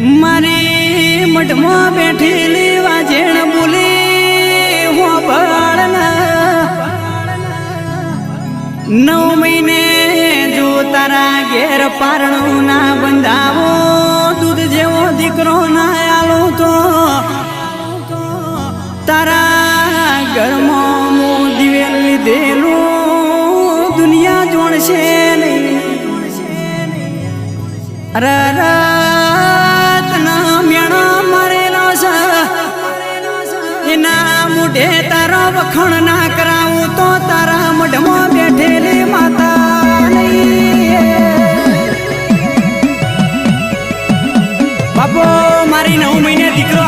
મારી મઠમાં બેઠેલી વાજેણ બોલી હું બળના 9 મહિને જો તારા ઘેર પારણું ના બંધાવો દૂધ જેવો દીકરો ના આલો તો તારા ઘરમાં હું દિવેલ લીધેલું દુનિયા જોણશે નહીં. તના મેણા મારેલો છે એના મોઢે તારો વખણ ના કરાવું તો તારા મઢમાં બેઠેલી માતા નહીં. બાપો મારી 9 મહિને દીકરો